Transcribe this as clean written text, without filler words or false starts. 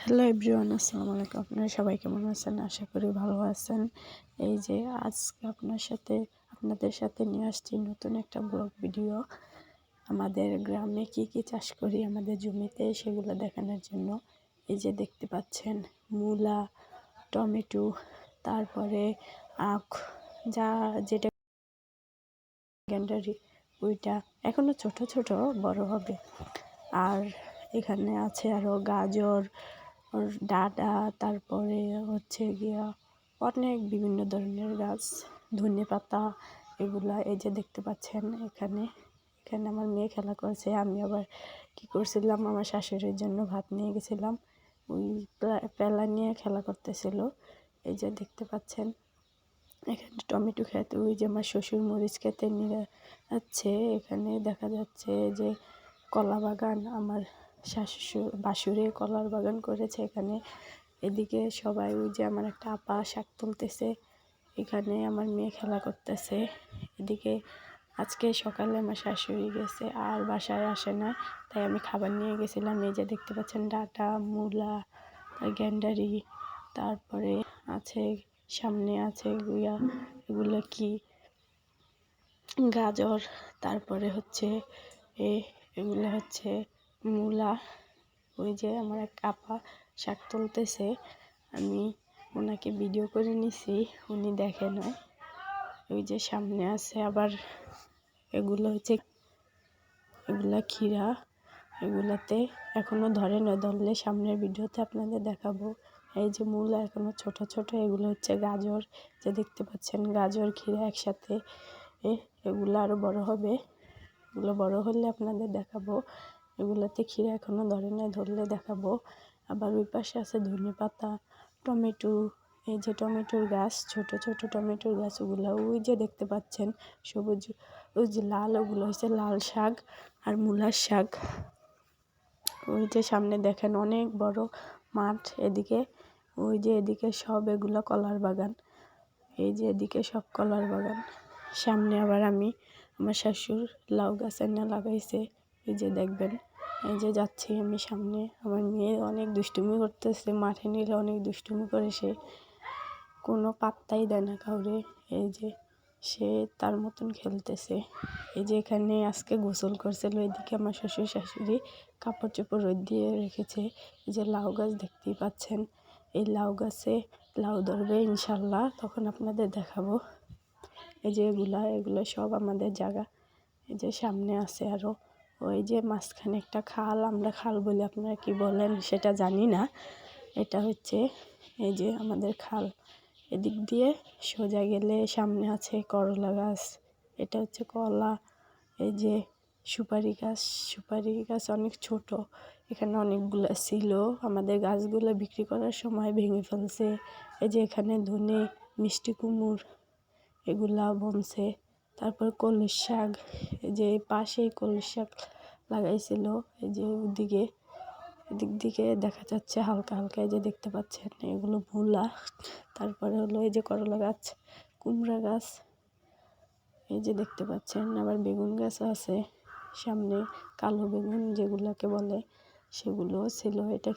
Hello everyone, আসসালামু আলাইকুম। আপনারা সবাই কেমন আছেন? আশা করি ভালো আছেন। এই যে আজকে আপনাদের সাথে নিয়ে আসছি নতুন একটা ব্লগ ভিডিও। আমাদের গ্রামে কি কি চাষ করি আমাদের জমিতে সেগুলো দেখানোর জন্য। এই যে দেখতে পাচ্ছেন মূলা, টমেটো, তারপরে আখ, যেটা গ্যান্ডারি, ওইটা এখনো ছোট ছোট, বড় হবে। আর এখানে আছে আরও গাজর, ডাঁটা, তারপরে হচ্ছে গিয়া অনেক বিভিন্ন ধরনের গাছ, ধনেপাতা, এগুলা। এই যে দেখতে পাচ্ছেন এখানে এখানে আমার মেয়ে খেলা করছে। আমি আবার কি করছিলাম, আমার শাশুড়ির জন্য ভাত নিয়ে গেছিলাম, ওই পেলা নিয়ে খেলা করতেছিল। এই যে দেখতে পাচ্ছেন এখানে টমেটো ক্ষেত, ওই যে আমার শ্বশুর মরিচ খেতে নিয়ে যাচ্ছে। এখানে দেখা যাচ্ছে যে কলা বাগান, আমার বাসুরে কলার বাগান করেছে এখানে। এদিকে সবাই, ওই যে আমার একটা আপা শাক তুলতেছে, এখানে আমার মেয়ে খেলা করতেছে। এদিকে আজকে সকালে আমার শাশুড়ি গেছে আর বাসায় আসে না, তাই আমি খাবার নিয়ে গেছিলাম। এই যে দেখতে পাচ্ছেন ডাঁটা, মূলা, গ্যান্ডারি, তারপরে আছে সামনে আছে এগুলো কি গাজর, তারপরে হচ্ছে এগুলো হচ্ছে মূলা। ওই যে আমার এক আপা শাক তুলতেছে, আমি ওনাকে ভিডিও করে নিছি, উনি দেখে নয়। ওই যে সামনে আছে আবার এগুলো ক্ষীরা, এগুলাতে এখনো ধরে না, ধরলে সামনের ভিডিওতে আপনাদের দেখাবো। এই যে মূলা এখনো ছোট ছোট, এগুলো হচ্ছে গাজর, যে দেখতে পাচ্ছেন গাজর ক্ষীরা একসাথে। এগুলো আরো বড় হবে, এগুলো বড় হলে আপনাদের দেখাবো। এগুলোতে ক্ষীরা এখনো ধরে নাই, ধরলে দেখাবো। আবার ওই পাশে আছে ধনেপাতা, টমেটো। এই যে টমেটোর গাছ, ছোট ছোট টমেটোর গাছ, ওগুলো ওই যে দেখতে পাচ্ছেন সবুজ, ওই যে লাল, ওগুলো হচ্ছে লাল শাক আর মূলার শাক। ওই যে সামনে দেখেন অনেক বড় মাঠ, এদিকে ওই যে এদিকে সব এগুলো কলার বাগান। এই যে এদিকে সব কলার বাগান। সামনে আবার আমার শাশুড় লাউ গাছ এনে লাগাইছে, এই যে দেখবেন। এই যে যাচ্ছি আমি সামনে, আমার মেয়ে অনেক দুষ্টুমি করতেছে, মাঠে নিলে অনেক দুষ্টুমি করে, সে কোনো পাত্তাই দেয় না কাউরে। এই যে সে তার মতন খেলতেছে। এই যে এখানে আজকে গোসল করছিল, এদিকে আমার শ্বশুর শাশুড়ি কাপড় চোপড় রোদ দিয়ে রেখেছে। এই যে লাউ গাছ দেখতেই পাচ্ছেন, এই লাউ গাছে লাউ ধরবে ইনশাল্লাহ, তখন আপনাদের দেখাবো। এই যে এগুলো সব আমাদের জায়গা। এই যে সামনে আছে আরও, ওই যে মাঝখানে একটা খাল, আমরা খাল বলি, আপনারা কি বলেন সেটা জানি না। এটা হচ্ছে এই যে আমাদের খাল। এদিক দিয়ে সোজা গেলে সামনে আছে করলা গাছ, এটা হচ্ছে কলা। এই যে সুপারি গাছ অনেক ছোট, এখানে অনেকগুলো ছিল, আমাদের গাছগুলো বিক্রি করার সময় ভেঙে ফেলছে। এই যে এখানে ধনে, মিষ্টি কুমড়, এগুলা বনছে। তারপর কলমি শাক, এই যে পাশেই কলমি শাক লাগাইছিল। এই যে এদিক দিকে দেখা যাচ্ছে হালকা হালকা, এই যে দেখতে পাচ্ছেন এগুলো মূলা। তারপরে হলো এই যে করলা গাছ, কুমড়া গাছ, এই যে দেখতে পাচ্ছেন। আবার বেগুন গাছও আছে সামনে, কালো বেগুন যেগুলোকে বলে, সেগুলো ছিল। এটা